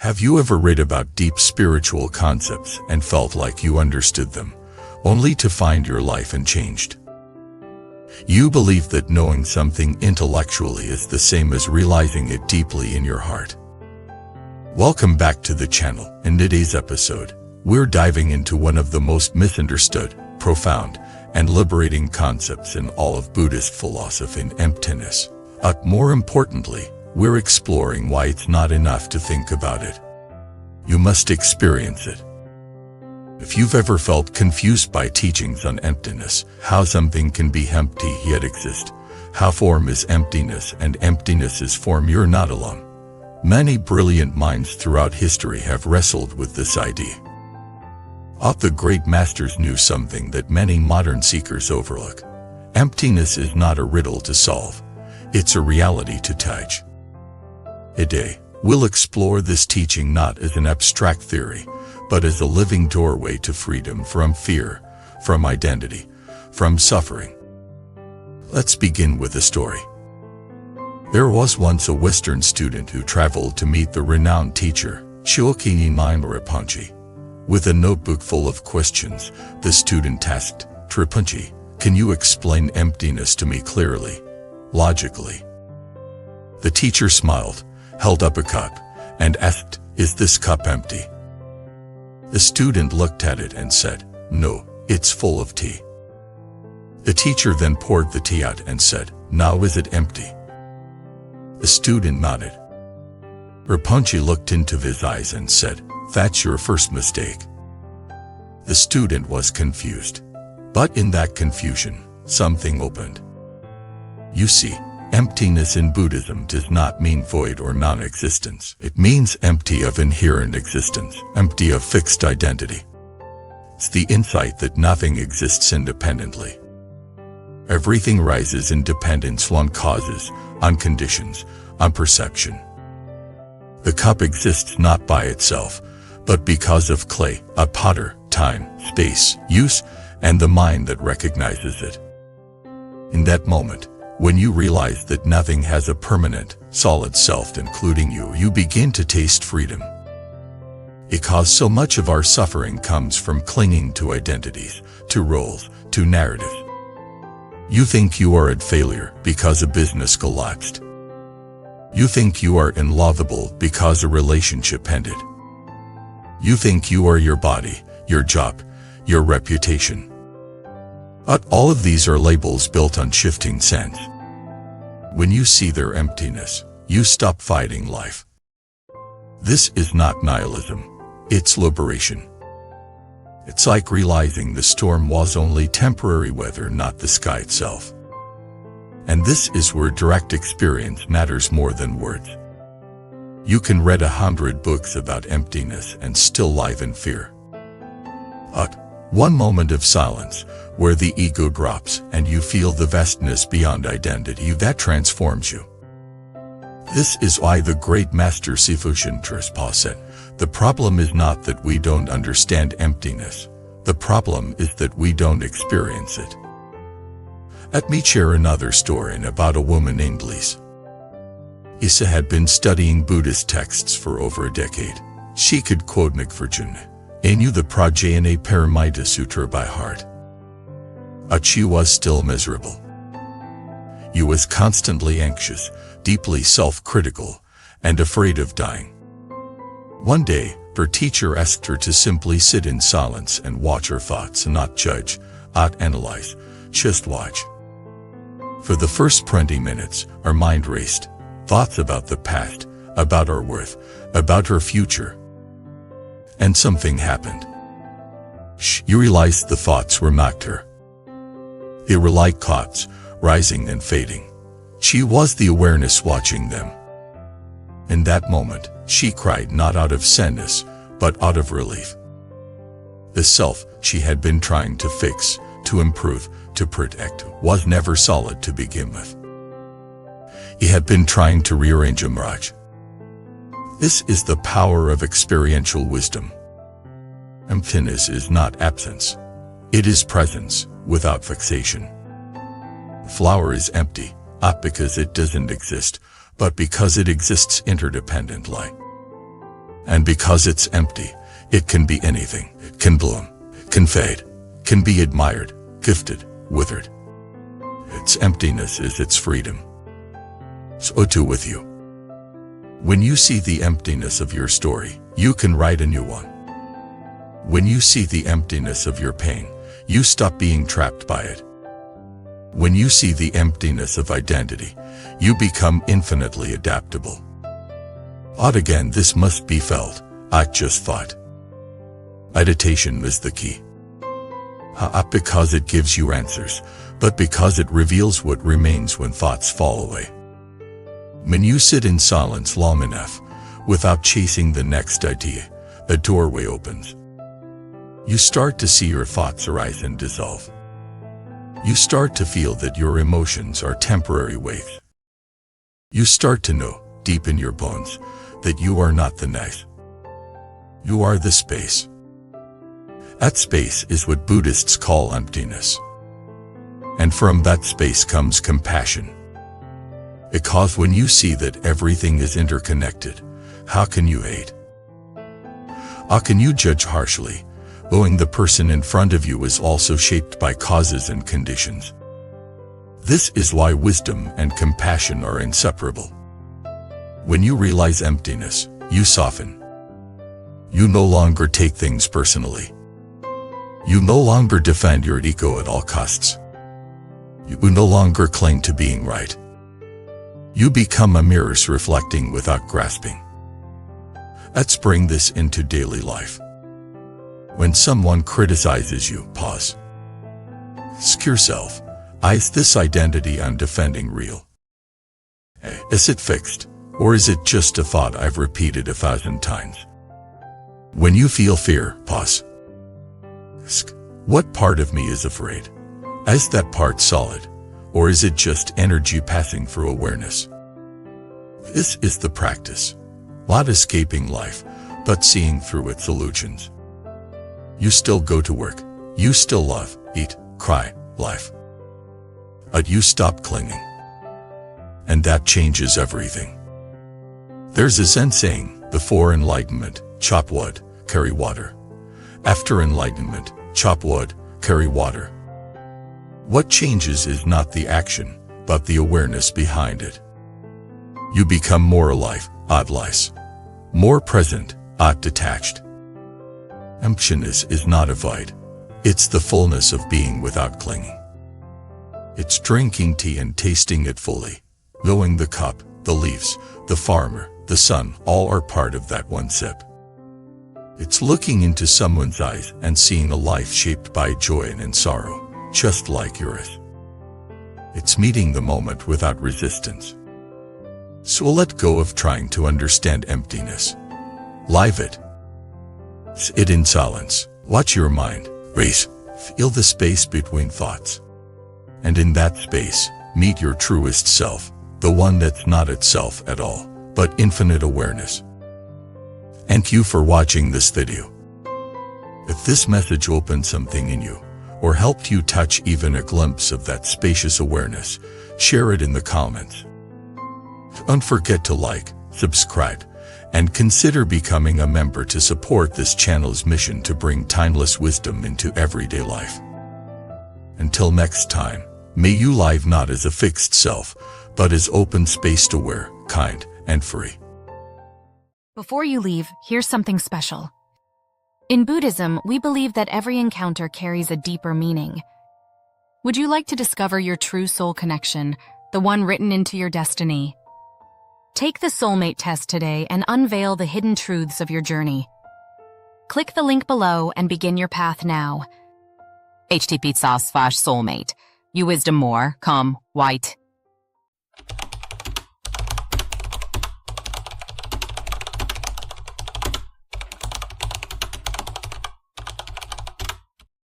Have you ever read about deep spiritual concepts and felt like you understood them, only to find your life unchanged? You believe that knowing something intellectually is the same as realizing it deeply in your heart. Welcome back to the channel. In today's episode, we're diving into one of the most misunderstood, profound, and liberating concepts in all of Buddhist philosophy, emptiness. More importantly, we're exploring why it's not enough to think about it. You must experience it. If you've ever felt confused by teachings on emptiness, how something can be empty yet exist, how form is emptiness and emptiness is form, you're not alone. Many brilliant minds throughout history have wrestled with this idea. The great masters knew something that many modern seekers overlook. Emptiness is not a riddle to solve. It's a reality to touch. Today, we'll explore this teaching not as an abstract theory, but as a living doorway to freedom from fear, from identity, from suffering. Let's begin with a story. There was once a Western student who traveled to meet the renowned teacher, Shurangamamantra Rinpoche. With a notebook full of questions, the student asked, "Rinpoche, can you explain emptiness to me clearly, logically?" The teacher smiled, held up a cup, and asked, "Is this cup empty?" The student looked at it and said, "No, it's full of tea." The teacher then poured the tea out and said, "Now is it empty?" The student nodded. Rinpoche looked into his eyes and said, "That's your first mistake." The student was confused. But in that confusion, something opened. You see, emptiness in Buddhism does not mean void or non-existence. It means empty of inherent existence, empty of fixed identity. It's the insight that nothing exists independently. Everything rises in dependence on causes, on conditions, on perception. The cup exists not by itself, but because of clay, a potter, time, space, use, and the mind that recognizes it. In that moment, when you realize that nothing has a permanent, solid self including you, you begin to taste freedom. Because so much of our suffering comes from clinging to identities, to roles, to narratives. You think you are at failure because a business collapsed. You think you are unlovable because a relationship ended. You think you are your body, your job, your reputation. But all of these are labels built on shifting sands. When you see their emptiness, you stop fighting life. This is not nihilism, it's liberation. It's like realizing the storm was only temporary weather, not the sky itself. And this is where direct experience matters more than words. You can read 100 books about emptiness and still live in fear. But one moment of silence, where the ego drops and you feel the vastness beyond identity, that transforms you. This is why the great master Sifu Trespa said, "The problem is not that we don't understand emptiness. The problem is that we don't experience it." Let me share another story about a woman named Lisa. Lisa had been studying Buddhist texts for over a decade. She could quote Nikvarjuna and knew the Prajnana Paramita Sutra by heart. But she was still miserable. She was constantly anxious, deeply self-critical, and afraid of dying. One day, her teacher asked her to simply sit in silence and watch her thoughts, not judge, not analyze, just watch. For the first 20 minutes, her mind raced, thoughts about the past, about her worth, about her future. And something happened. She realized the thoughts were not her. They were like clouds, rising and fading. She was the awareness watching them. In that moment, she cried not out of sadness, but out of relief. The self she had been trying to fix, to improve, to protect, was never solid to begin with. He had been trying to rearrange a mirage. This is the power of experiential wisdom. Emptiness is not absence. It is presence, without fixation. Flower is empty, not because it doesn't exist, but because it exists interdependently. And because it's empty, it can be anything. It can bloom, can fade, can be admired, gifted, withered. Its emptiness is its freedom. So too with you. When you see the emptiness of your story, you can write a new one. When you see the emptiness of your pain, you stop being trapped by it. When you see the emptiness of identity, you become infinitely adaptable. Odd again, this must be felt, I just thought. Meditation is the key. Not because it gives you answers, but because it reveals what remains when thoughts fall away. When you sit in silence long enough, without chasing the next idea, a doorway opens. You start to see your thoughts arise and dissolve. You start to feel that your emotions are temporary waves. You start to know, deep in your bones, that you are not the nice. You are the space. That space is what Buddhists call emptiness. And from that space comes compassion. Because when you see that everything is interconnected, how can you hate? How can you judge harshly, knowing the person in front of you is also shaped by causes and conditions? This is why wisdom and compassion are inseparable. When you realize emptiness, you soften. You no longer take things personally. You no longer defend your ego at all costs. You no longer cling to being right. You become a mirror reflecting without grasping. Let's bring this into daily life. When someone criticizes you, pause. Ask yourself, is this identity I'm defending real? Is it fixed, or is it just a thought I've repeated 1,000 times? When you feel fear, pause. Ask, what part of me is afraid? Is that part solid, or is it just energy passing through awareness? This is the practice, not escaping life, but seeing through its illusions. You still go to work, you still love, eat, cry, life. But you stop clinging. And that changes everything. There's a Zen saying, before enlightenment, chop wood, carry water. After enlightenment, chop wood, carry water. What changes is not the action, but the awareness behind it. You become more alive, less. More present, detached. Emptiness is not a void. It's the fullness of being without clinging. It's drinking tea and tasting it fully, knowing the cup, the leaves, the farmer, the sun, all are part of that one sip. It's looking into someone's eyes and seeing a life shaped by joy and sorrow, just like yours. It's meeting the moment without resistance. So let go of trying to understand emptiness. Live it. Sit in silence. Watch your mind race. Feel the space between thoughts. And in that space, meet your truest self, the one that's not itself at all, but infinite awareness. Thank you for watching this video. If this message opened something in you, or helped you touch even a glimpse of that spacious awareness, share it in the comments. Don't forget to like, subscribe, and consider becoming a member to support this channel's mission to bring timeless wisdom into everyday life. Until next time, may you live not as a fixed self, but as open-spaced, aware, kind, and free. Before you leave, here's something special. In Buddhism, we believe that every encounter carries a deeper meaning. Would you like to discover your true soul connection, the one written into your destiny? Take the soulmate test today and unveil the hidden truths of your journey. Click the link below and begin your path now. http://soulmate. You wisdom more, come, white.